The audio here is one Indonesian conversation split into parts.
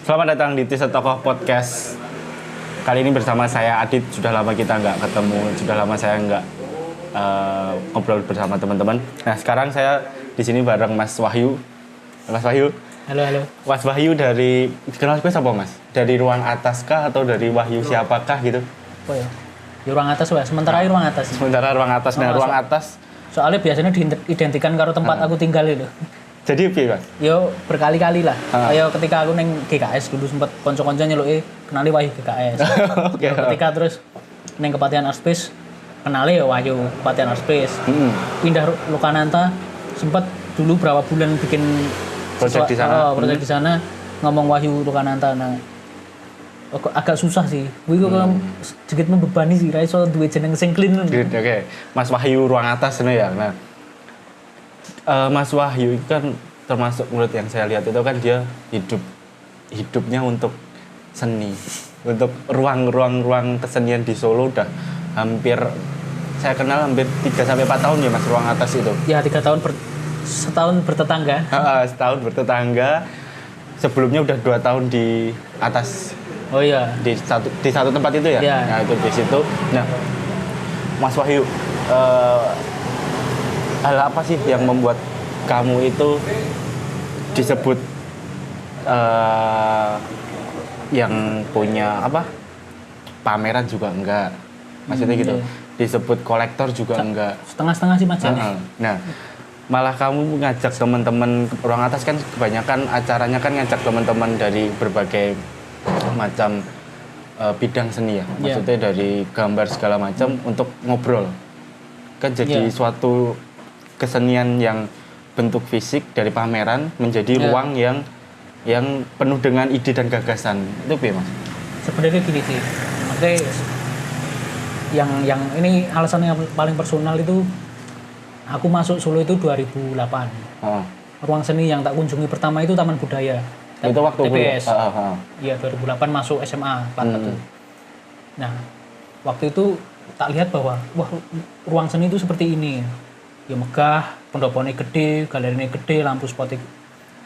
Selamat datang di Teaser Tokoh Podcast. Kali ini bersama saya Adit. Sudah lama kita nggak ketemu, sudah lama saya nggak ngobrol bersama teman-teman. Nah sekarang saya di sini bareng Mas Wahyu. Mas Wahyu. Halo. Mas Wahyu dari, kenal gue siapa Mas? Dari ruang atas kah atau dari Wahyu siapakah gitu? Oh ya, di ruang atas ya. Sementara ruang atas. Sementara ruang atas. Nah ruang atas. Soalnya biasanya diidentikan karo tempat aku tinggal itu. Jadi piye Mas? Yo berkali-kali lah. Ayo ketika aku neng GKS dulu sempat konco-konco nyeluki kenali Wahyu GKS. Oke. Ketika terus neng Kepatihan Arspace kenali ya Wahyu Kepatihan Arspace. Pindah Lokananta sempat dulu berapa bulan bikin proyek di sana. Proyek di sana ngomong Wahyu Lokananta. Nah, agak susah sih. Wih kok sedikit membebani sih. Raiso duwe jeneng sing clean. Oke. Mas Wahyu ruang atas ini ya. Nah, Mas Wahyu itu kan termasuk menurut yang saya lihat itu kan dia hidupnya untuk seni, untuk ruang kesenian di Solo udah hampir saya kenal hampir 3-4 tahun ya Mas ruang atas itu. Ya 3 tahun setahun bertetangga. Setahun bertetangga. Sebelumnya udah 2 tahun di atas. Oh iya. Di satu tempat itu ya. Ya. Nah itu di situ. Nah Mas Wahyu. Hal apa sih yang membuat kamu itu disebut yang punya apa pameran juga enggak, maksudnya gitu, disebut kolektor juga enggak, setengah-setengah sih Mas. Nah malah kamu ngajak teman-teman ruang atas kan kebanyakan acaranya kan ngajak teman-teman dari berbagai macam bidang seni ya, maksudnya dari gambar segala macam untuk ngobrol kan jadi suatu kesenian yang bentuk fisik dari pameran menjadi ruang yang penuh dengan ide dan gagasan. Itu Mas? Sebenarnya gini sih. Maksudnya yang ini alasan yang paling personal itu aku masuk Solo itu 2008. Ruang seni yang tak kunjungi pertama itu Taman Budaya. Itu waktu TPS. Iya 2008 masuk SMA 41. Nah, waktu itu tak lihat bahwa wah ruang seni itu seperti ini. Ya megah, pendoponya gede, galerinya gede, lampu spotnya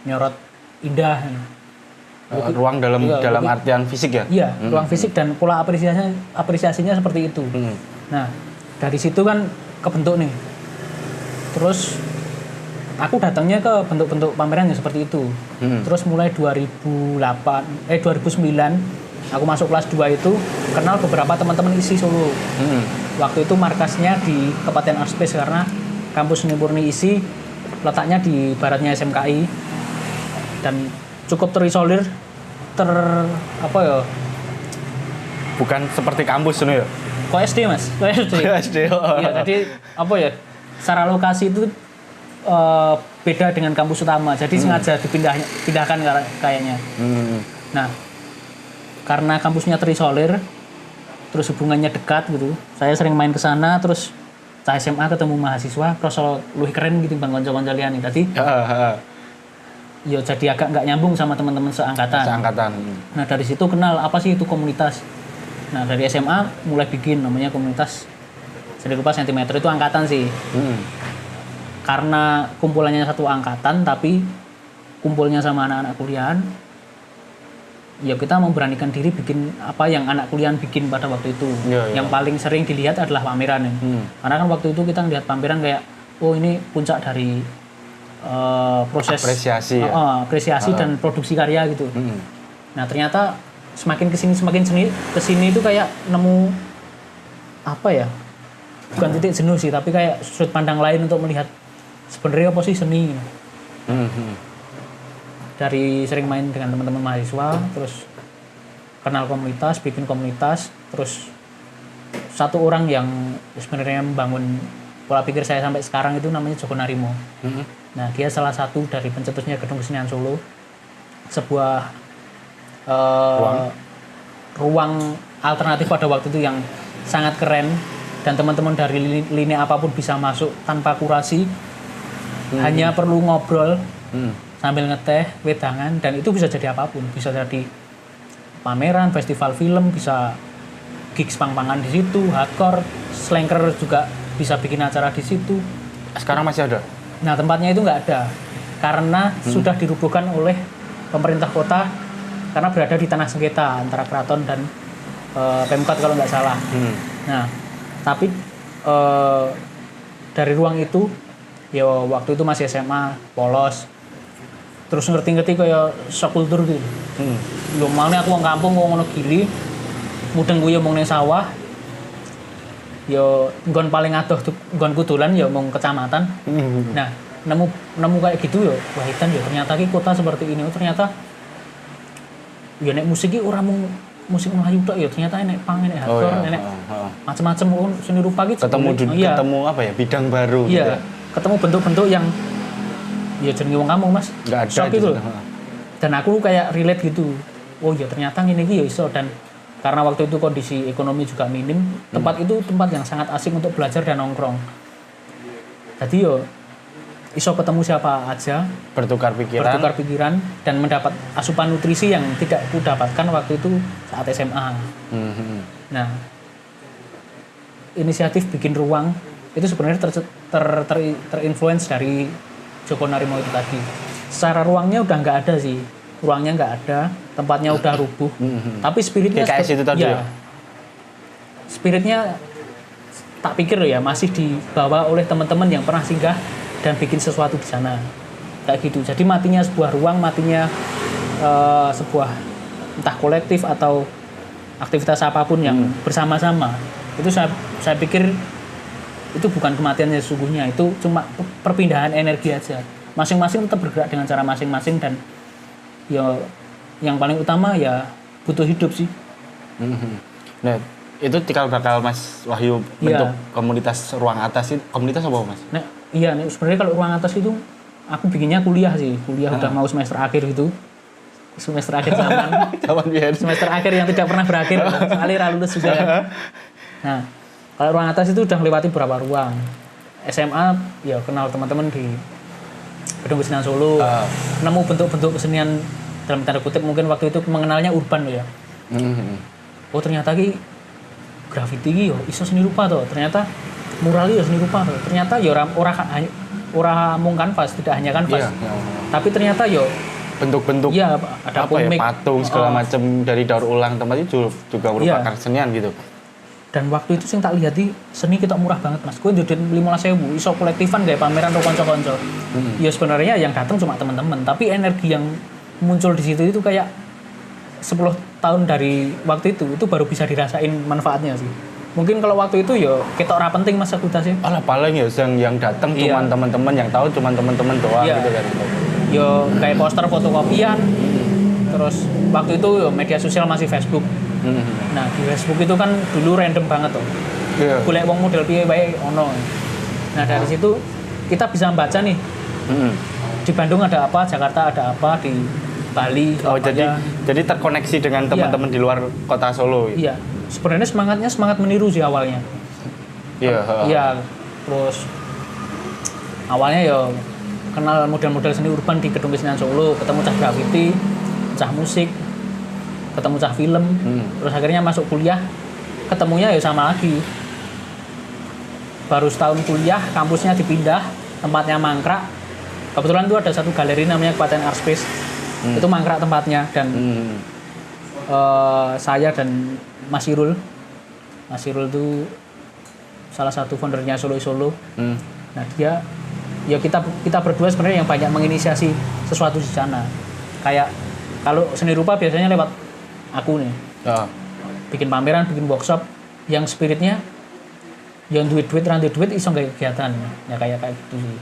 nyorot indah. Ruang dalam artian fisik ya? Iya, ruang fisik dan pola apresiasinya seperti itu. Nah, dari situ kan kebentuk nih. Terus aku datangnya ke bentuk-bentuk pameran yang seperti itu. Terus mulai 2009 aku masuk kelas 2 itu kenal beberapa teman-teman isi Solo. Waktu itu markasnya di Kepatihan Arspace karena kampus Seni Murni isi letaknya di baratnya SMKI dan cukup terisolir bukan seperti kampus ini ya? Kok SD Mas? SD. Iya, jadi secara lokasi itu beda dengan kampus utama. Jadi sengaja dipindahkan kayaknya. Nah, karena kampusnya terisolir terus hubungannya dekat gitu. Saya sering main ke sana terus SMA ketemu mahasiswa prosol luwih keren gitu bang konco-konco liyane. Tadi ya jadi agak nggak nyambung sama teman-teman seangkatan. Nah dari situ kenal apa sih itu komunitas. Nah dari SMA mulai bikin namanya komunitas seni rupa sentimeter itu angkatan sih. Karena kumpulannya satu angkatan tapi kumpulnya sama anak-anak kuliahan. Ya kita memberanikan diri bikin apa yang anak kuliahan bikin pada waktu itu. Yang paling sering dilihat adalah pameran ya. Karena kan waktu itu kita ngelihat pameran kayak oh ini puncak dari proses apresiasi dan produksi karya gitu. Nah ternyata semakin kesini itu kayak nemu apa ya, bukan titik jenuh sih tapi kayak sudut pandang lain untuk melihat sebenarnya apa sih seni. Dari sering main dengan teman-teman mahasiswa, terus kenal komunitas, bikin komunitas, terus satu orang yang sebenarnya membangun pola pikir saya sampai sekarang itu namanya Joko Narimo. Nah dia salah satu dari pencetusnya Gedung Kesenian Solo, sebuah ruang alternatif pada waktu itu yang sangat keren dan teman-teman dari lini apapun bisa masuk tanpa kurasi, hanya perlu ngobrol. Sambil ngeteh, wedangan, dan itu bisa jadi apapun. Bisa jadi pameran, festival film, bisa gigs pang-pangan di situ, hardcore, slanker juga bisa bikin acara di situ. Sekarang masih ada? Nah tempatnya itu nggak ada, karena sudah dirubuhkan oleh pemerintah kota karena berada di tanah sengketa antara keraton dan Pemkot kalau nggak salah. Nah, tapi dari ruang itu, ya waktu itu masih SMA, polos, terus ngerti-ngerti kayak shock kultur gitu. Yo malnya aku wong kampung wong Wonogiri, mudeng kuwi mung ning sawah. Yo nggon paling adoh nggonku dolan ya mung kecamatan. Nah, nemu kayak gitu yo, wah edan yo ternyata ki kota seperti ini. Ternyata yo nek musik ki ora mung musik Melayu tok ya, ternyata enek punk, enek hardcore, enek macam-macam seni rupa gitu. Ketemu apa ya, bidang baru gitu. Iya, ketemu bentuk-bentuk yang ya jenenge wong kampung Mas. Enggak ada shock gitu. Dan aku kayak relate gitu. Oh ya ternyata ngene iki ya iso, dan karena waktu itu kondisi ekonomi juga minim, tempat itu tempat yang sangat asik untuk belajar dan nongkrong. Jadi yo iso ketemu siapa aja, bertukar pikiran dan mendapat asupan nutrisi yang tidak ku dapatkan waktu itu saat SMA. Nah, inisiatif bikin ruang itu sebenarnya terinfluence dari Joko Narimo itu tadi. Secara ruangnya udah nggak ada sih, ruangnya nggak ada, tempatnya udah rubuh, tapi spiritnya GKS itu tadi ya? Spiritnya tak pikir ya masih dibawa oleh teman-teman yang pernah singgah dan bikin sesuatu di sana kayak gitu. Jadi matinya sebuah ruang, matinya sebuah entah kolektif atau aktivitas apapun yang bersama-sama, itu saya pikir itu bukan kematiannya sesungguhnya, itu cuma perpindahan energi aja. Masing-masing tetap bergerak dengan cara masing-masing, dan ya yang paling utama ya butuh hidup sih. Nah, itu cikal bakal Mas Wahyu bentuk komunitas ruang atas itu, komunitas apa Mas? Nah, iya, sebenarnya kalau ruang atas itu aku bikinnya kuliah udah mau semester akhir gitu. Semester akhir zaman semester akhir yang tidak pernah berakhir, soalnya lulus juga kan. Nah, kalau ruang atas itu udah melewati beberapa ruang. SMA ya kenal teman-teman di Gedung Kesenian Solo. Nemu bentuk-bentuk kesenian dalam tanda kutip, mungkin waktu itu mengenalnya urban ya. Oh ternyata ki graffiti ki yo iso seni rupa toh. Ternyata mural yo seni rupa toh. Ternyata yo ora mung kanvas, tidak hanya kanvas. Tapi ternyata yo bentuk-bentuk ada apa ya, patung segala macam dari daur ulang tempat itu juga merupakan kesenian gitu. Dan waktu itu sing tak lihat di seni kita murah banget Mas. Kowe njodet 15.000 iso kolektifan gawe pameran karo kanca-kanca. Ya sebenarnya yang datang cuma teman-teman, tapi energi yang muncul di situ itu kayak 10 tahun dari waktu itu baru bisa dirasain manfaatnya sih. Mungkin kalau waktu itu ya ketok ora penting Mas aktivitasnya. Alah paling ya yang datang cuma teman-teman, yang tahu cuma teman-teman doang gitu kan. Yo kayak poster fotokopian. Terus waktu itu yo media sosial masih Facebook. Nah di Facebook itu kan dulu random banget tuh. Golek wong model piye wae ono. Nah dari situ kita bisa baca nih. Di Bandung ada apa, Jakarta ada apa, di Bali. Jadi terkoneksi dengan teman-teman di luar kota Solo. Iya. Sebenarnya semangat meniru sih awalnya. Iya. Terus awalnya ya kenal model-model seni urban di Gedung Kesenian Solo, ketemu cah graffiti, cah musik, ketemu cah film. Terus akhirnya masuk kuliah, ketemunya ya sama lagi. Baru setahun kuliah, kampusnya dipindah, tempatnya mangkrak. Kebetulan tuh ada satu galeri namanya Klaten Art Space. Itu mangkrak tempatnya, dan saya dan Mas Irul itu salah satu foundernya Solo. Nah dia, ya kita berdua sebenarnya yang banyak menginisiasi sesuatu di sana. Kayak kalau seni rupa biasanya lewat aku nih, bikin pameran, bikin workshop, yang spiritnya yang duit iso nggak kegiatan ya kayak gitu sih.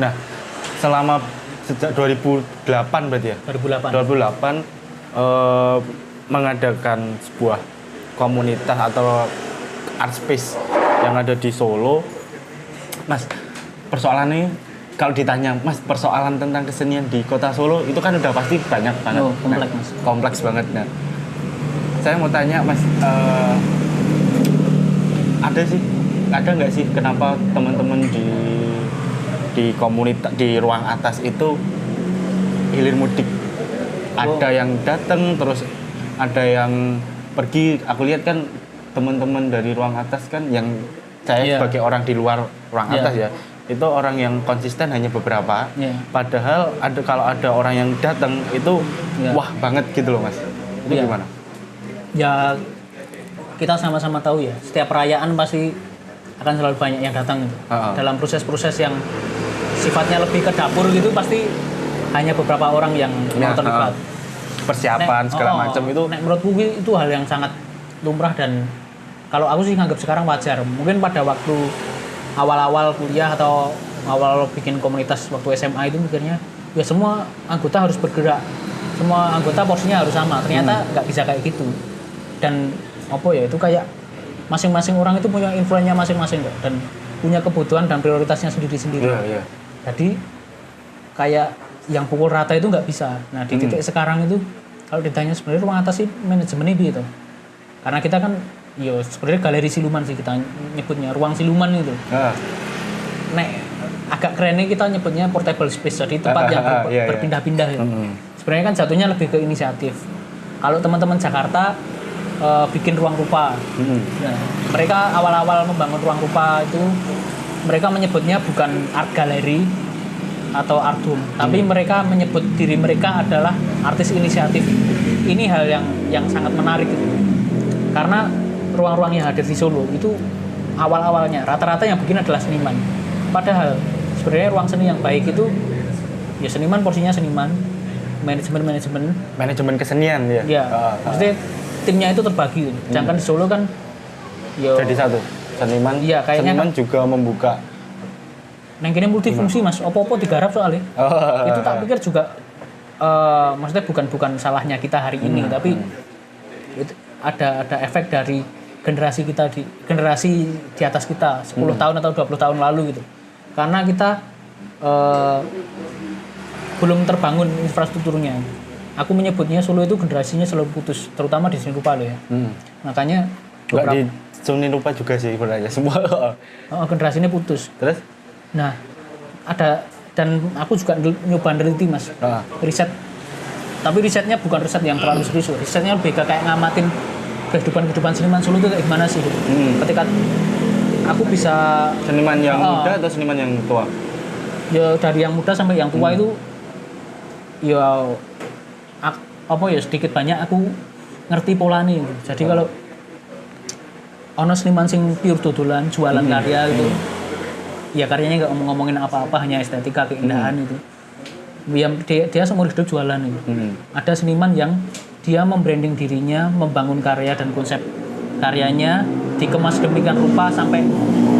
Nah selama sejak 2008 berarti ya? 2008 mengadakan sebuah komunitas atau art space yang ada di Solo. Mas, persoalannya kalau ditanya, Mas, persoalan tentang kesenian di kota Solo itu kan udah pasti banyak banget. Kompleks, Mas. Kompleks banget. Nah, saya mau tanya, Mas, ada nggak sih kenapa teman-teman di komunitas di ruang atas itu hilir mudik? Ada yang datang, terus ada yang pergi. Aku lihat kan teman-teman dari ruang atas kan, yang saya sebagai orang di luar ruang atas ya, itu orang yang konsisten hanya beberapa. Padahal kalau ada orang yang datang itu Ya. wah banget gitu loh Mas. Itu Iya. gimana? Ya kita sama-sama tahu ya, setiap perayaan pasti akan selalu banyak yang datang gitu. Dalam proses-proses yang sifatnya lebih ke dapur gitu pasti hanya beberapa orang yang mau terlibat. Persiapan segala macam itu. Menurutku itu hal yang sangat lumrah dan kalau aku sih nganggap sekarang wajar. Mungkin pada waktu awal-awal kuliah atau awal bikin komunitas waktu SMA itu mikirnya ya semua anggota harus bergerak, semua anggota porsinya harus sama. Ternyata nggak bisa kayak gitu. Dan apa ya itu kayak masing-masing orang itu punya influennya masing-masing kok dan punya kebutuhan dan prioritasnya sendiri-sendiri. Iya. Jadi kayak yang pukul rata itu nggak bisa. Nah di titik sekarang itu kalau ditanya sebenarnya ruang atas sih manajemen ini gitu. Karena kita kan yo sebenarnya galeri siluman sih kita nyebutnya ruang siluman itu. Nek agak kerennya kita nyebutnya portable space jadi tempat yang berpindah-pindah ya. Sebenarnya kan jatuhnya lebih ke inisiatif. Kalau teman-teman Jakarta bikin ruang rupa. Nah, mereka awal-awal membangun ruang rupa itu mereka menyebutnya bukan art gallery atau art room, tapi mereka menyebut diri mereka adalah artis inisiatif. Ini hal yang sangat menarik gitu. Karena ruang-ruang yang hadir di Solo itu awal-awalnya rata-rata yang bikin adalah seniman. Padahal sebenarnya ruang seni yang baik itu ya seniman porsinya seniman, manajemen kesenian ya. Ya, maksudnya timnya itu terbagi. Sedangkan di Solo kan jadi satu. Seniman. Iya, kayaknya seniman kan juga membuka. Neng kene multifungsi Mas, opo-opo digarap soalnya. Itu tak pikir juga maksudnya bukan salahnya kita hari ini, tapi itu ada efek dari generasi di atas kita 10 tahun atau 20 tahun lalu gitu. Karena kita belum terbangun infrastrukturnya. Aku menyebutnya Solo itu generasinya selalu putus, terutama di seni rupa loh ya. Makanya nggak di seni rupa juga sih sebenarnya semua. Generasinya putus. Terus? Nah, ada dan aku juga nyoba neliti Mas. Riset. Tapi risetnya bukan riset yang terlalu serius. Risetnya lebih kayak ngamatin kehidupan seniman Solo itu kayak gimana sih. Ketika aku bisa seniman yang muda atau seniman yang tua? Ya dari yang muda sampai yang tua itu ya apa ya sedikit banyak aku ngerti pola nih. Jadi kalau ono seniman sing pure dodolan jualan karya gitu. Ya karyanya nggak ngomongin apa-apa, hanya estetika keindahan itu. Dia seumur hidup jualan itu. Ada seniman yang dia membranding dirinya, membangun karya dan konsep karyanya dikemas demikian rupa sampai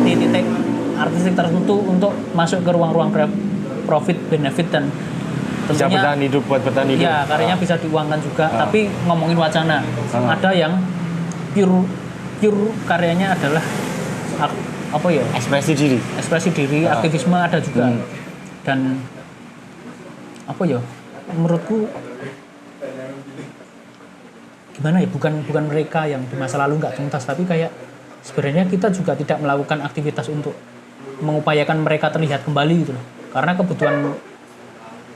di titik artistik tertentu untuk masuk ke ruang-ruang profit, benefit dan bisa bertahan hidup, buat bertahan hidup. Ya, karyanya bisa diuangkan juga, tapi ngomongin wacana. Ada yang pure karyanya adalah apa ya? Ekspresi diri, aktivisme ada juga. Dan apa ya? Menurutku gimana ya? Bukan mereka yang di masa lalu nggak tuntas, tapi kayak sebenarnya kita juga tidak melakukan aktivitas untuk mengupayakan mereka terlihat kembali gitu loh. Karena kebutuhan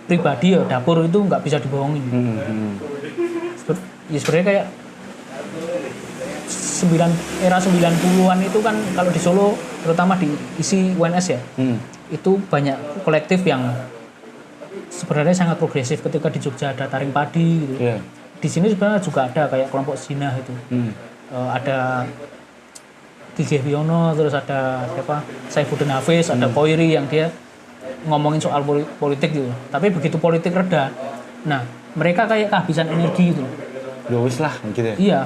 pribadi ya dapur itu nggak bisa dibohongin. Ya sebenarnya kayak era 90-an itu kan kalau di Solo terutama di isi UNS ya. Itu banyak kolektif yang sebenarnya sangat progresif. Ketika di Jogja ada Taring Padi gitu. Di sini sebenarnya juga ada kayak kelompok Zina itu. Ada DJ Wiono, terus ada siapa? Saifuddin Hafiz, ada Koiri yang dia ngomongin soal politik gitu. Tapi begitu politik reda, nah mereka kayak kehabisan energi gitu. Ya wis lah gitu ya. Iya.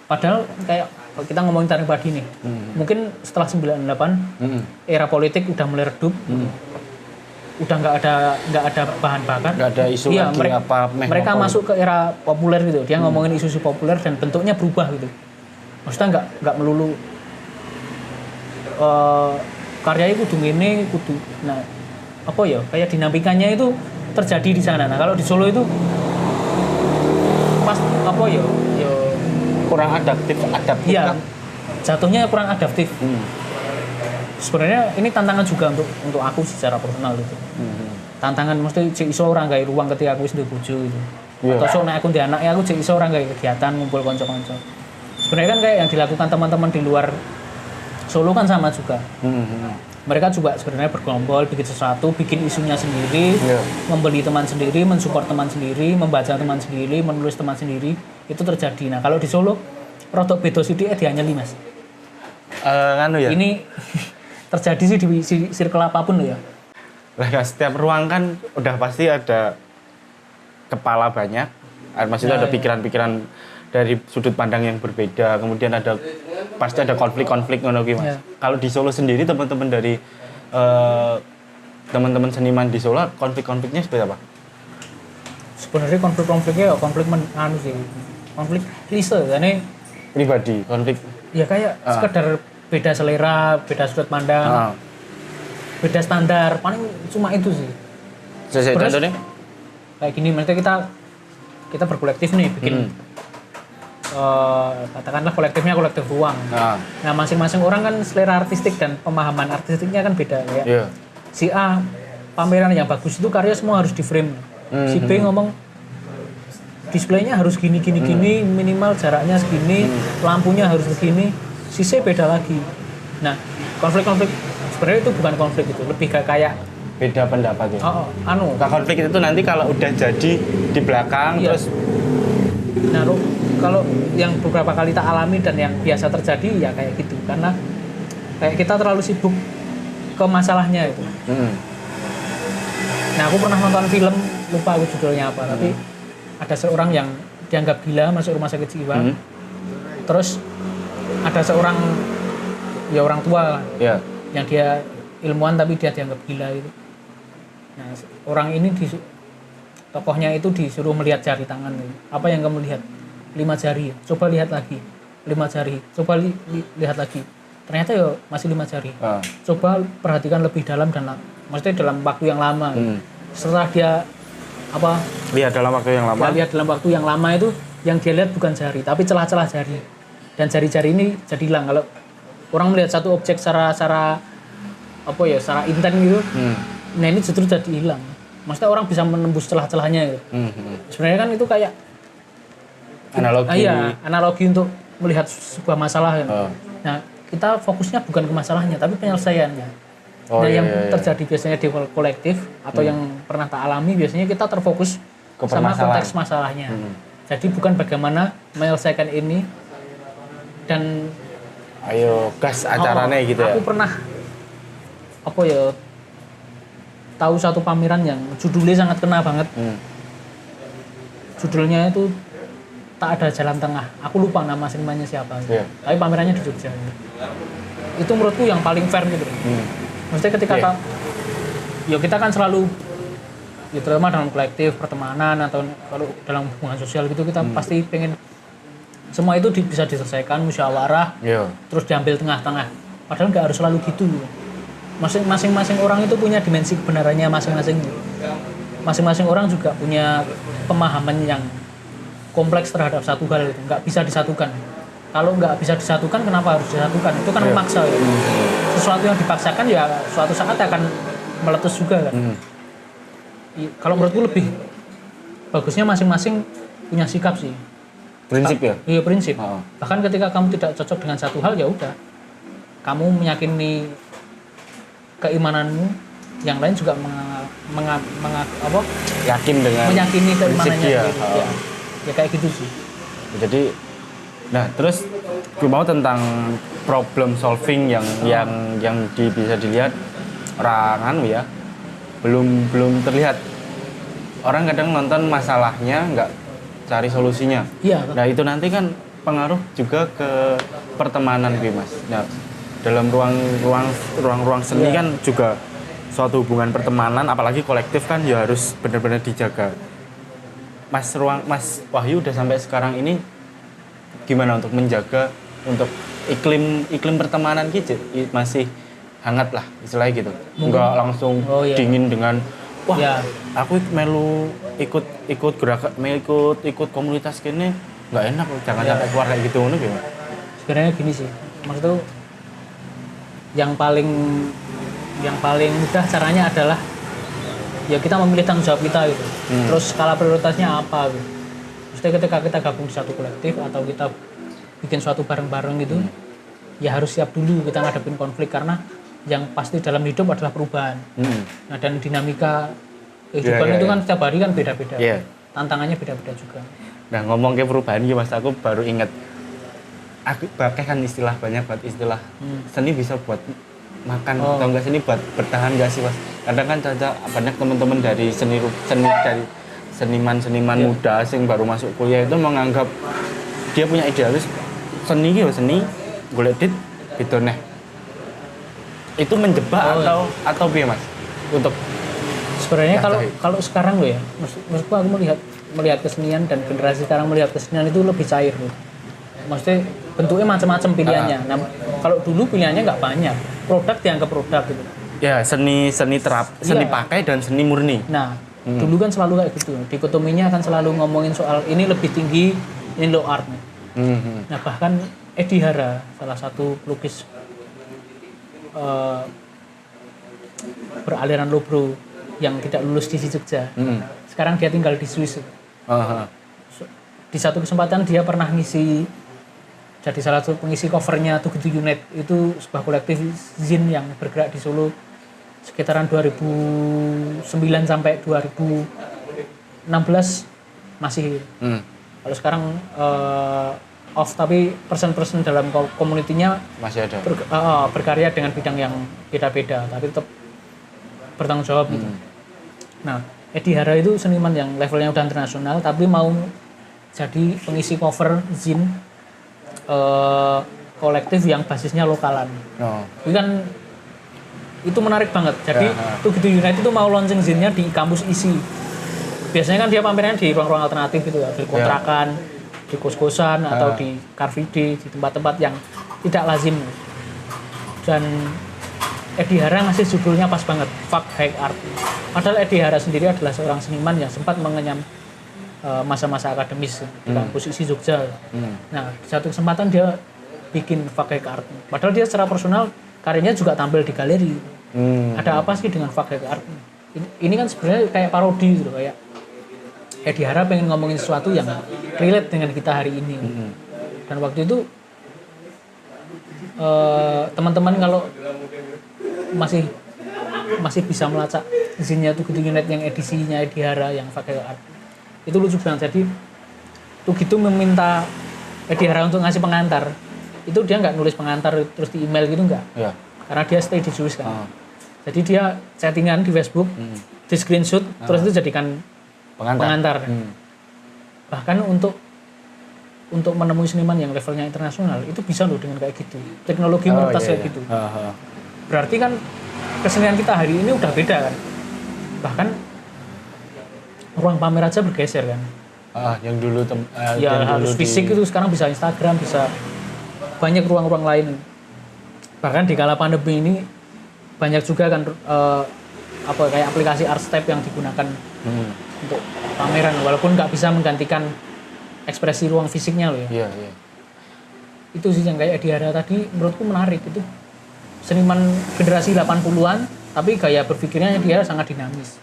Padahal kayak kita ngomongin Taring Padi nih. Mungkin setelah 98 era politik udah mulai redup. Udah nggak ada bahan bakar. Nggak ada isu lagi mereka masuk ke era populer gitu. Dia ngomongin isu-isu populer dan bentuknya berubah gitu. Maksudnya nggak melulu karyanya kudu ngene, kudu nah apa ya kayak dinamikanya itu terjadi di sana. Nah kalau di Solo itu pas apa ya kurang adaptif ya, jatuhnya kurang adaptif. Sebenarnya ini tantangan juga untuk aku secara personal gitu. Tantangan mesti cek iso orang gawe ruang ketika aku wis duwe bojo gitu. Atau sok nek aku ndek anak ya aku cek iso orang gawe kegiatan ngumpul kanca-kanca. Sebenarnya kan kayak yang dilakukan teman-teman di luar Solo kan sama juga. mereka juga sebenarnya bergerombol bikin sesuatu, bikin isunya sendiri, Iya. membeli teman sendiri, mensupport teman sendiri, membaca teman sendiri, menulis teman sendiri, itu terjadi. Nah kalau di Solo rodok beda sithik dianyeli Mas. Nganu ya. Ini terjadi sih di circle apapun loh ya. Lah kan setiap ruang kan udah pasti ada kepala banyak, maksudnya ada pikiran-pikiran dari sudut pandang yang berbeda, kemudian pasti ada konflik-konflik ngono ki Mas. Ya. Kalau di Solo sendiri teman-teman dari teman-teman seniman di Solo konflik-konfliknya seperti apa? Sebenarnya konflik-konfliknya ya konflik klise kan Pribadi, konflik ya kayak sekedar beda selera, beda sudut pandang, ah. beda standar, paling cuma itu sih. Saya Terus, contohnya kayak gini, maksudnya kita berkolektif nih bikin katakanlah kolektifnya kolektif ruang. Nah masing-masing orang kan selera artistik dan pemahaman artistiknya kan beda ya. Iya. Si A pameran yang bagus itu karya semua harus di frame. Si B ngomong displaynya harus gini, minimal jaraknya segini, lampunya harus begini. Si C beda lagi. Nah konflik-konflik sebenarnya itu bukan konflik, itu lebih kayak beda pendapat ya. Nah, konflik itu nanti kalau udah jadi di belakang iya. terus. Nah kalau yang beberapa kali tak alami dan yang biasa terjadi ya kayak gitu, karena kayak kita terlalu sibuk ke masalahnya itu. Nah aku pernah nonton film, lupa aku judulnya apa, tapi ada seorang yang dianggap gila masuk rumah sakit jiwa. Terus ada seorang ya orang tua yang dia ilmuwan tapi dia dianggap gila itu. Nah orang ini tokohnya itu disuruh melihat jari tangan gitu. Apa yang kamu lihat? 5 jari, coba lihat lagi. 5 jari, coba lihat lagi. Ternyata ya masih 5 jari. Coba perhatikan lebih dalam dan maksudnya dalam waktu yang lama. Setelah dia lihat dalam waktu yang lama. Lihat dalam waktu yang lama itu yang dia lihat bukan jari, tapi celah-celah jari. Dan jari-jari ini jadi hilang. Kalau orang melihat satu objek secara intent gitu, nah ini justru jadi hilang. Maksudnya orang bisa menembus celah-celahnya gitu. Sebenarnya kan itu kayak analogi untuk melihat sebuah masalah kan. Nah kita fokusnya bukan ke masalahnya tapi penyelesaiannya. Yang terjadi biasanya di kolektif atau yang pernah tak alami, biasanya kita terfokus sama konteks masalahnya. Jadi bukan bagaimana menyelesaikan ini dan ayo gas acaranya gitu ya. Aku pernah tahu satu pameran yang judulnya sangat kena banget. Judulnya itu tak ada jalan tengah. Aku lupa nama senimannya siapa. Tapi pamerannya di Jogja. Itu menurutku yang paling fair gitu. Maksudnya ketika kita kan selalu terutama dalam kolektif, pertemanan atau kalau dalam hubungan sosial gitu kita pasti pengen semua itu bisa diselesaikan musyawarah, terus diambil tengah-tengah. Padahal nggak harus selalu gitu. Masing-masing orang itu punya dimensi kebenarannya masing-masing. Masing-masing orang juga punya pemahaman yang kompleks terhadap satu hal itu, nggak bisa disatukan. Kalau nggak bisa disatukan, kenapa harus disatukan? Itu kan memaksa ya. Sesuatu yang dipaksakan ya suatu saat akan meletus juga kan. Kalau menurutku lebih bagusnya masing-masing punya sikap sih. Prinsip ya? Iya prinsip. Bahkan ketika kamu tidak cocok dengan satu hal ya udah, kamu meyakini keimananmu, yang lain juga yakin dengan meyakini keimanannya. Ya kayak gitu sih. Jadi, nah terus gue mau tentang problem solving yang bisa dilihat orang ya belum terlihat. Orang kadang nonton masalahnya nggak cari solusinya. Iya. Nah itu nanti kan pengaruh juga ke pertemanan gue Mas. Nah dalam ruang seni kan juga suatu hubungan pertemanan apalagi kolektif kan ya harus benar-benar dijaga. Mas Wahyu udah sampai sekarang ini gimana untuk menjaga untuk iklim pertemanan gitu masih hangat lah istilahnya gitu. Enggak langsung dingin dengan aku ikut gerakan ikut komunitas gini nggak enak jangan sampai keluar kayak gitu ngono gimana? Sebenarnya gini sih, maksudnya yang paling mudah caranya adalah ya kita memilih tanggung jawab kita gitu. Terus skala prioritasnya apa gitu. Maksudnya ketika kita gabung di satu kolektif atau kita bikin suatu bareng-bareng gitu, ya harus siap dulu kita ngadepin konflik karena yang pasti dalam hidup adalah perubahan. Nah, dan dinamika kehidupan Iya, itu iya. kan setiap hari kan beda-beda. Iya. Tantangannya beda-beda juga. Nah, ngomong ke perubahan gitu Mas, aku baru inget aku pakai kan istilah banyak buat istilah seni bisa buat makan atau enggak, seni buat bertahan enggak sih Mas? Kadang kan banyak teman-teman dari seni dari seniman-seniman muda yang baru masuk kuliah itu menganggap dia punya idealis seni gitu, seni golek dit gitu neh. Itu menjebak atau piye Mas? Untuk Sebenarnya kalau sekarang lo ya, maksudku aku melihat kesenian dan generasi sekarang melihat kesenian itu lebih cair loh. Maksudnya bentuknya macam-macam pilihannya. Nah, kalau dulu pilihannya nggak banyak, produk dianggap produk gitu. ya seni pakai dan seni murni. Nah, dulu kan selalu kayak gitu. Dikotominya kan selalu ngomongin soal ini lebih tinggi, ini low art. Nah, bahkan Edi Hara, salah satu pelukis beraliran lobro yang tidak lulus di Jogja. Sekarang dia tinggal di Swiss. Di satu kesempatan dia pernah ngisi, jadi salah satu pengisi covernya To Gitu Unit. Itu sebuah kolektif zin yang bergerak di Solo sekitaran 2009 sampai 2016 masih. Kalau sekarang off, tapi person-person dalam community-nya Masih ada. Berkarya dengan bidang yang beda-beda, tapi tetap bertanggung jawab gitu. Nah, Edi Hara itu seniman yang levelnya udah internasional, tapi mau jadi pengisi cover zin kolektif yang basisnya lokalan. Itu kan itu menarik banget. Jadi To Gitu Unit itu mau launching zinnya di kampus ISI. Biasanya kan dia pamernya di ruang-ruang alternatif gitu ya, di kontrakan, di kos-kosan atau di car free day, di tempat-tempat yang tidak lazim. Dan Edi Hara ngasih judulnya pas banget, Fuck High Art. Padahal Edi Hara sendiri adalah seorang seniman yang sempat mengenyam masa-masa akademis di kampus ISI Jogja. Nah, di satu kesempatan dia bikin Fuck High Art. Padahal dia secara personal karyanya juga tampil di galeri. Ada apa sih dengan Fuck High Art? Ini kan sebenarnya kayak parodi gitu, kayak Edi Hara pengen ngomongin sesuatu yang relate dengan kita hari ini. Dan waktu itu teman-teman kalau masih bisa melacak zinnya To Gitu Unit yang edisinya Edi Hara yang pakai art, itu lucu banget. Jadi To Gitu meminta Edi Hara untuk ngasih pengantar. Itu dia nggak nulis pengantar terus di email gitu, nggak. Karena dia stay di Swiss kan. Jadi dia chattingan di Facebook, di screenshot, terus itu jadikan pengantar. Bahkan untuk menemui seniman yang levelnya internasional itu bisa loh dengan kayak gitu. Teknologi melintas kayak gitu. Berarti kan kesenian kita hari ini udah beda kan. Bahkan ruang pamer aja bergeser kan. Yang dulu yang harus fisik itu sekarang bisa Instagram, bisa banyak ruang-ruang lain. Bahkan di kala pandemi ini banyak juga kan kayak aplikasi Artstep yang digunakan untuk pameran, walaupun nggak bisa menggantikan ekspresi ruang fisiknya loh ya. Itu sih yang kayak Edi Hara tadi menurutku menarik. Itu seniman generasi 80-an tapi gaya berpikirnya dia sangat dinamis,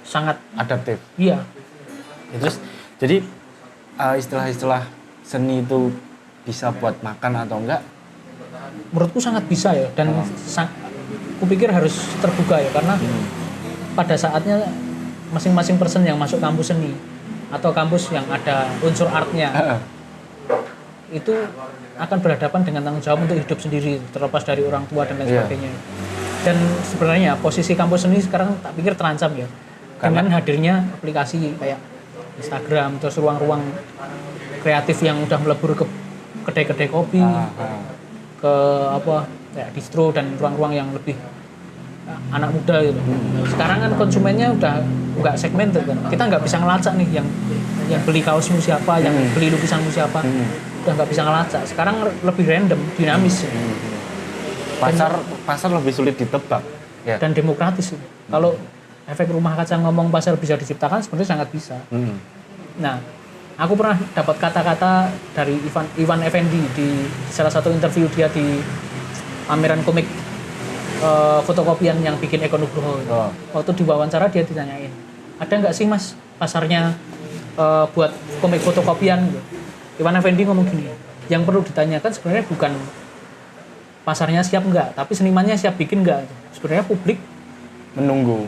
sangat adaptif. Iya. Terus jadi istilah-istilah seni itu bisa buat makan atau enggak? Menurutku sangat bisa ya, dan kupikir harus terbuka ya, karena pada saatnya masing-masing person yang masuk kampus seni atau kampus yang ada unsur artnya itu akan berhadapan dengan tanggung jawab untuk hidup sendiri, terlepas dari orang tua dan lain sebagainya. Dan sebenarnya posisi kampus seni sekarang tak pikir terancam ya, dengan hadirnya aplikasi kayak Instagram, terus ruang-ruang kreatif yang udah melebur ke kedai-kedai kopi, ke kayak distro dan ruang-ruang yang lebih anak muda gitu. Sekarang kan konsumennya udah nggak segmented kan. Kita nggak bisa ngelacak nih yang beli kaosmu siapa, yang beli lukisanmu siapa. Udah nggak bisa ngelacak. Sekarang lebih random, dinamis. Pasar lebih sulit ditebak. Dan demokratis. Kalau efek rumah kaca ngomong pasar bisa diciptakan, sebenarnya sangat bisa. Nah, aku pernah dapat kata-kata dari Iwan Effendi di salah satu interview dia di pameran komik fotokopian yang bikin Eko Nugroho. Waktu diwawancara dia ditanyain, ada nggak sih mas pasarnya buat komik fotokopian? Iwan Effendi ngomong gini, yang perlu ditanyakan sebenarnya bukan pasarnya siap enggak, tapi senimannya siap bikin enggak. Sebenarnya publik menunggu.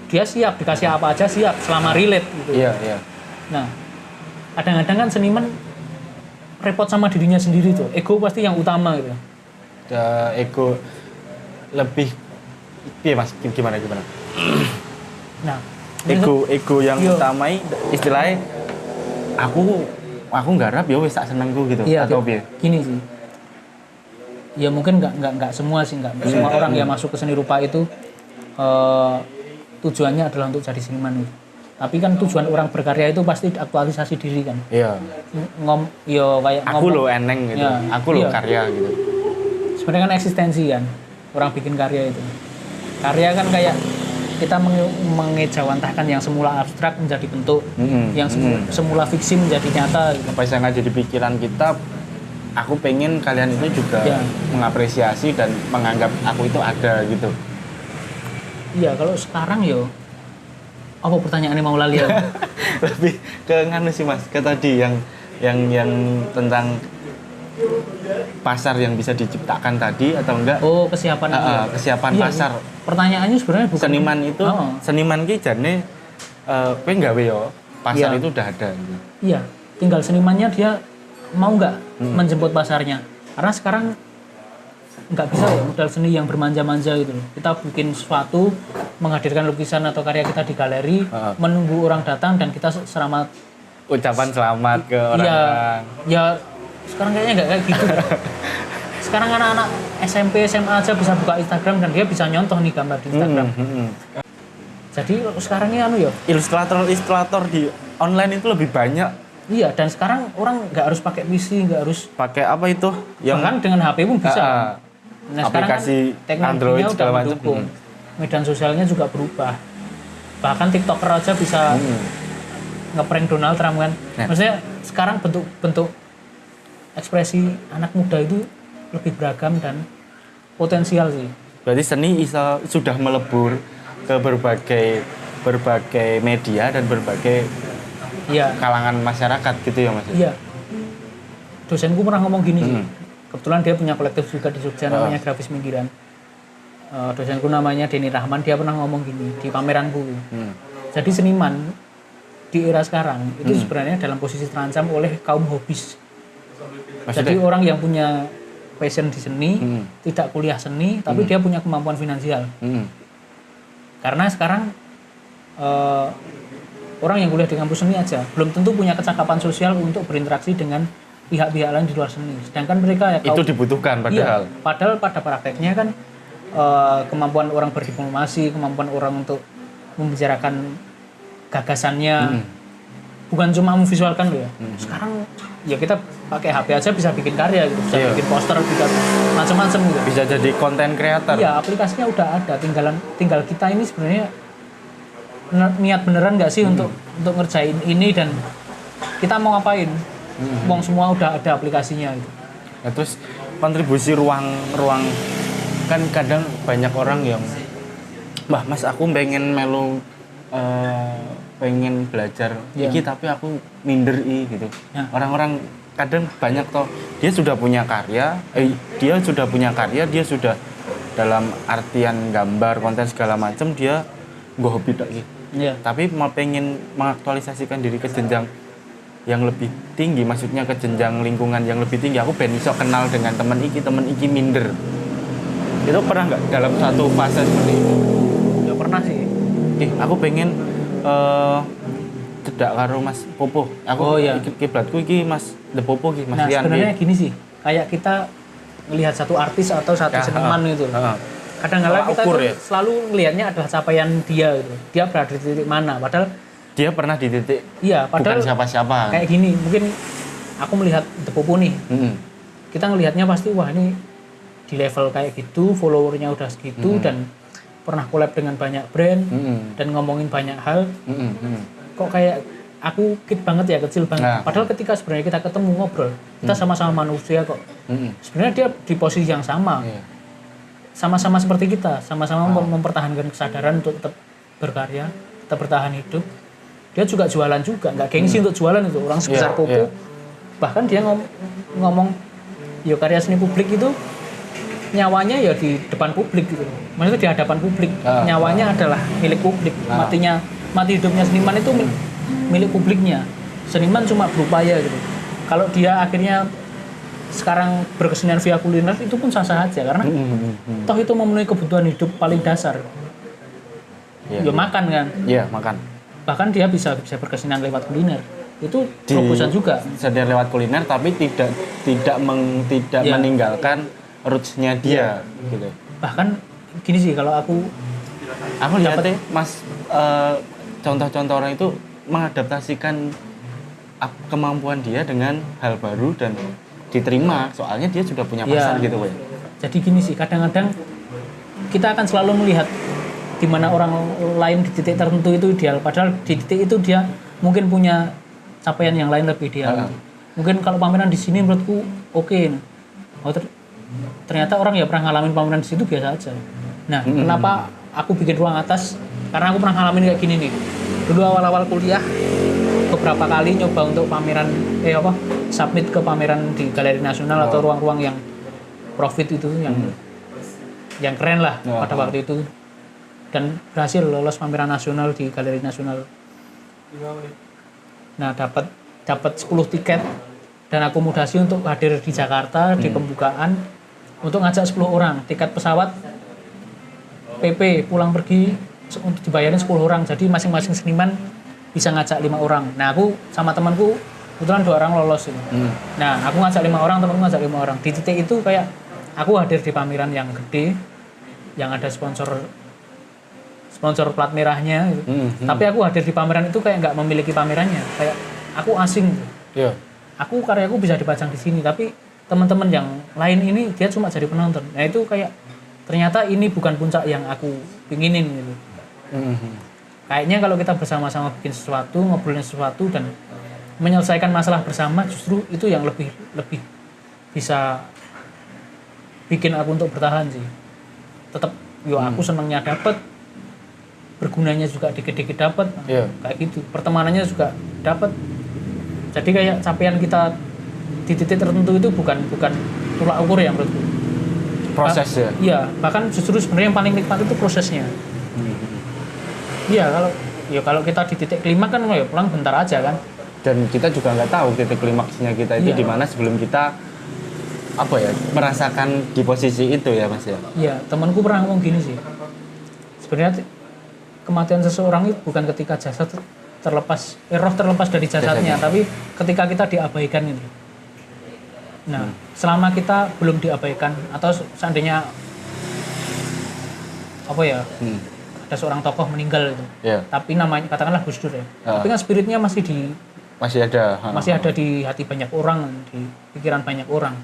Dia siap dikasih apa aja siap selama relate gitu. Iya, iya. Nah, kadang-kadang kan seniman repot sama dirinya sendiri tuh. Ego pasti yang utama gitu. Ego lebih iya Mas, gimana? Nah, Ego yang Yo. utamai istilahnya aku nggarap ya wis tak senengku gitu iya, atau piye? gini sih. Ya mungkin nggak semua sih, nggak semua orang yang masuk ke seni rupa itu tujuannya adalah untuk jadi seniman gitu. Tapi kan tujuan orang berkarya itu pasti aktualisasi diri kan. Iya. Kayak Aku lo eneng gitu. Ya, Aku lo iya. karya gitu. Sebenarnya kan eksistensi kan orang bikin karya itu. Karya kan kayak kita mengejawantahkan yang semula abstrak menjadi bentuk, yang semula fiksi menjadi nyata gitu. Apa yang ada di pikiran kita, aku pengen kalian itu juga Ya. mengapresiasi dan menganggap aku itu ada gitu. Iya, kalau sekarang yo apa pertanyaannya mau lali ya? Lebih ke nganu sih Mas, ke tadi yang tentang pasar yang bisa diciptakan tadi atau enggak? Oh, kesiapan itu. Kesiapan Iya, pasar. Pertanyaannya sebenarnya bukan Seniman itu, seniman ki jane kowe nggawe yo, pasar Iya. itu udah ada gitu. Iya, tinggal senimannya dia mau nggak menjemput pasarnya. Karena sekarang nggak bisa ya modal seni yang bermanja-manja gitu loh. Kita bikin sesuatu, menghadirkan lukisan atau karya kita di galeri, menunggu orang datang dan kita selamat. Ucapan selamat ke Iya, orang. ya sekarang kayaknya nggak kayak gitu. Sekarang anak-anak SMP, SMA aja bisa buka Instagram dan dia bisa nyontoh nih gambar di Instagram. Jadi sekarang ini anu ya. Ilustrator di online itu lebih banyak. Iya, dan sekarang orang nggak harus pakai PC, nggak harus Pakai apa itu? bahkan dengan HP pun bisa. Nah, aplikasi sekarang kan Android teknologinya segala udah macam. mendukung. Medan sosialnya juga berubah. Bahkan TikToker aja bisa ngeprank Donald Trump kan. Nah. Maksudnya sekarang bentuk ekspresi anak muda itu lebih beragam dan potensial sih. Berarti seni sudah melebur ke berbagai media dan berbagai Iya. kalangan masyarakat gitu ya Mas? Iya. Dosenku pernah ngomong gini sih. Kebetulan dia punya kolektif juga di Jogja namanya Grafis Minggiran. Dosenku namanya Denny Rahman, dia pernah ngomong gini di pameranku. Jadi seniman di era sekarang itu sebenarnya dalam posisi terancam oleh kaum hobis. Maksudnya? Jadi orang yang punya passion di seni, tidak kuliah seni, tapi dia punya kemampuan finansial. Karena sekarang orang yang kuliah di kampus seni aja belum tentu punya kecakapan sosial untuk berinteraksi dengan pihak-pihak lain di luar seni. Sedangkan mereka ya Itu dibutuhkan padahal. Iya, padahal pada prakteknya kan kemampuan orang berdiplomasi, kemampuan orang untuk membicarakan gagasannya, bukan cuma memvisualkan loh ya. Sekarang ya kita pakai HP aja bisa bikin karya gitu, bisa bikin poster, bisa macam-macam gitu. Bisa jadi konten kreator. Iya, aplikasinya udah ada, tinggal kita ini sebenarnya niat beneran nggak sih untuk ngerjain ini dan kita mau ngapain? Wong semua udah ada aplikasinya gitu. Nah, terus kontribusi ruang kan kadang banyak orang yang Mbah Mas aku pengen melu pengen belajar iki tapi aku minder gitu. Ya. Orang-orang kadang banyak toh dia sudah punya karya, dia sudah dalam artian gambar, konten segala macam dia nggak hobi tok iki. Iya. Tapi mau pengen mengaktualisasikan diri ke jenjang yang lebih tinggi, maksudnya ke jenjang lingkungan yang lebih tinggi. Aku ben iso kenal dengan teman iki minder. Itu pernah nggak dalam satu fase seperti itu? Ya pernah sih. Aku pengen cedak karo Mas Popo. Aku kiblatku iki Mas The Popo iki, Mas Nah, Rian. sebenarnya gini sih, kayak kita melihat satu artis atau satu seniman gitu. Kadang-kadang kita tuh selalu melihatnya adalah capaian dia gitu. Dia berada di titik mana, padahal dia pernah di titik padahal bukan siapa-siapa. Kayak gini, mungkin aku melihat The Popo nih. Kita ngelihatnya pasti wah ini di level kayak gitu, followernya udah segitu dan pernah collab dengan banyak brand dan ngomongin banyak hal. Kok kayak aku banget ya, kecil banget. Nah. Padahal ketika sebenarnya kita ketemu ngobrol, kita sama-sama manusia kok. Sebenarnya dia di posisi yang sama. Sama-sama seperti kita, sama-sama mempertahankan kesadaran untuk tetap berkarya, tetap bertahan hidup. Dia juga jualan juga, nggak gengsi untuk jualan itu. Orang sebesar Popo, bahkan dia ngomong, ya karya seni publik itu nyawanya ya di depan publik gitu. Maksudnya di hadapan publik. Nyawanya adalah milik publik. Mati hidupnya seniman itu milik publiknya. Seniman cuma berupaya gitu. Kalau dia akhirnya sekarang berkesenian via kuliner itu pun sah-sah aja karena toh itu memenuhi kebutuhan hidup paling dasar. Ya makan kan? Iya, makan. Bahkan dia bisa berkesenian lewat kuliner. Itu terobosan juga. Sedang lewat kuliner tapi tidak meninggalkan roots-nya dia gitu. Bahkan gini sih kalau aku lihat Mas contoh-contoh orang itu mengadaptasikan kemampuan dia dengan hal baru dan diterima soalnya dia sudah punya pasar gitu Pak. Jadi gini sih kadang-kadang kita akan selalu melihat di mana orang lain di titik tertentu itu ideal padahal di titik itu dia mungkin punya capaian yang lain lebih ideal. Mungkin kalau pameran di sini menurutku oke. Ternyata orang ya pernah ngalamin pameran di situ biasa aja. Nah, kenapa aku bikin ruang atas? Karena aku pernah ngalamin kayak gini nih. Dulu awal-awal kuliah beberapa kali nyoba untuk pameran submit ke pameran di Galeri Nasional atau ruang-ruang yang profit itu yang keren lah pada waktu itu dan berhasil lolos pameran nasional di Galeri Nasional. Nah, dapat 10 tiket dan akomodasi untuk hadir di Jakarta di pembukaan untuk ngajak 10 orang, tiket pesawat PP pulang pergi untuk dibayarin 10 orang. Jadi masing-masing seniman bisa ngajak 5 orang. Nah, aku sama temanku kebetulan 2 orang lolos itu. Nah, aku ngajak 5 orang, temanku ngajak 5 orang. Di titik itu kayak aku hadir di pameran yang gede yang ada sponsor plat merahnya gitu. Tapi aku hadir di pameran itu kayak nggak memiliki pamerannya. Kayak aku asing gitu. Iya. Aku karyaku bisa dipajang di sini, tapi teman-teman yang lain ini dia cuma jadi penonton. Nah, itu kayak ternyata ini bukan puncak yang aku pinginin gitu. Kayaknya kalau kita bersama-sama bikin sesuatu, ngobrolin sesuatu dan menyelesaikan masalah bersama justru itu yang lebih bisa bikin aku untuk bertahan sih. Tetap aku senangnya dapat, bergunanya juga dikit-dikit dapat. Kayak gitu. Pertemanannya juga dapat. Jadi kayak capaian kita di titik tertentu itu bukan tolak ukur ya menurutku. Proses ya. Iya, bahkan justru sebenarnya yang paling nikmat itu prosesnya. Iya, kalau kita di titik klimaks kan ya pulang bentar aja kan. Dan kita juga nggak tahu titik klimaksnya kita itu di mana sebelum kita merasakan di posisi itu ya Mas ya. Iya, temanku pernah ngomong gini sih. Sebenarnya kematian seseorang itu bukan ketika jasad roh terlepas dari jasadnya, tapi ketika kita diabaikan itu. Nah, selama kita belum diabaikan atau seandainya ada seorang tokoh meninggal itu, tapi namanya katakanlah Gus Dur ya, tapi kan spiritnya masih ada di hati banyak orang, di pikiran banyak orang.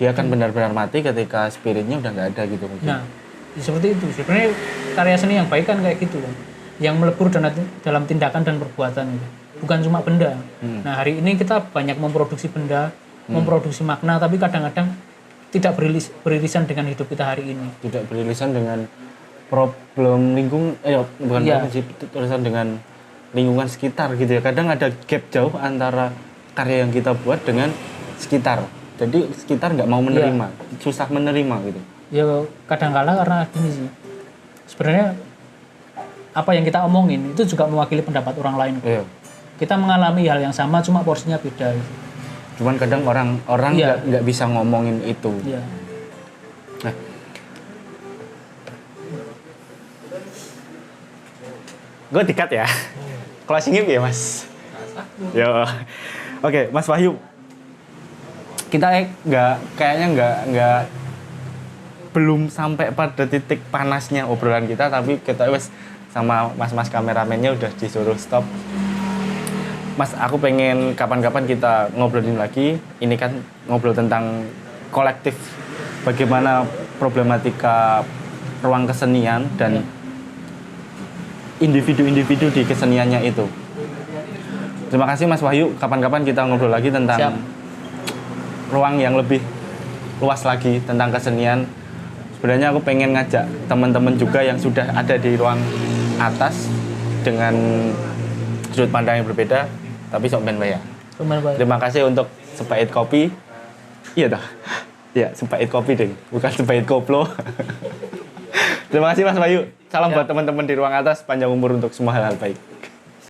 Dia akan benar-benar mati ketika spiritnya udah nggak ada gitu mungkin. Nah, seperti itu. Sebenarnya karya seni yang baik kan kayak gitu kan, yang melebur dalam tindakan dan perbuatan gitu. Bukan cuma benda. Nah, hari ini kita banyak memproduksi benda, memproduksi makna, tapi kadang-kadang tidak beririsan dengan hidup kita hari ini. Tidak beririsan dengan problem beririsan dengan lingkungan sekitar gitu ya. Kadang ada gap jauh antara karya yang kita buat dengan sekitar. Jadi sekitar nggak mau menerima, susah menerima gitu. Ya kadang-kala karena gini sih. Sebenarnya apa yang kita omongin itu juga mewakili pendapat orang lain. Kita mengalami hal yang sama, cuma porsinya beda. Cuman kadang orang nggak bisa ngomongin itu. Nah, gue tiket ya. Closing ya Mas. Yo, oke Mas Wahyu. Kita belum sampai pada titik panasnya obrolan kita, tapi kita sama mas-mas kameramennya udah disuruh stop. Mas, aku pengen kapan-kapan kita ngobrolin lagi. Ini kan ngobrol tentang kolektif, bagaimana problematika ruang kesenian dan individu-individu di keseniannya itu. Terima kasih Mas Wahyu, kapan-kapan kita ngobrol lagi tentang ruang yang lebih luas lagi tentang kesenian. Sebenarnya aku pengen ngajak teman-teman juga yang sudah ada di ruang atas dengan sudut pandang yang berbeda, tapi sok ben bayar. Terima kasih untuk sepait kopi. Iya toh. Ya, sepait kopi, Deng. Bukan sepait koplo. Terima kasih Mas Bayu. Salam buat teman-teman di ruang atas, panjang umur untuk semua hal-hal baik.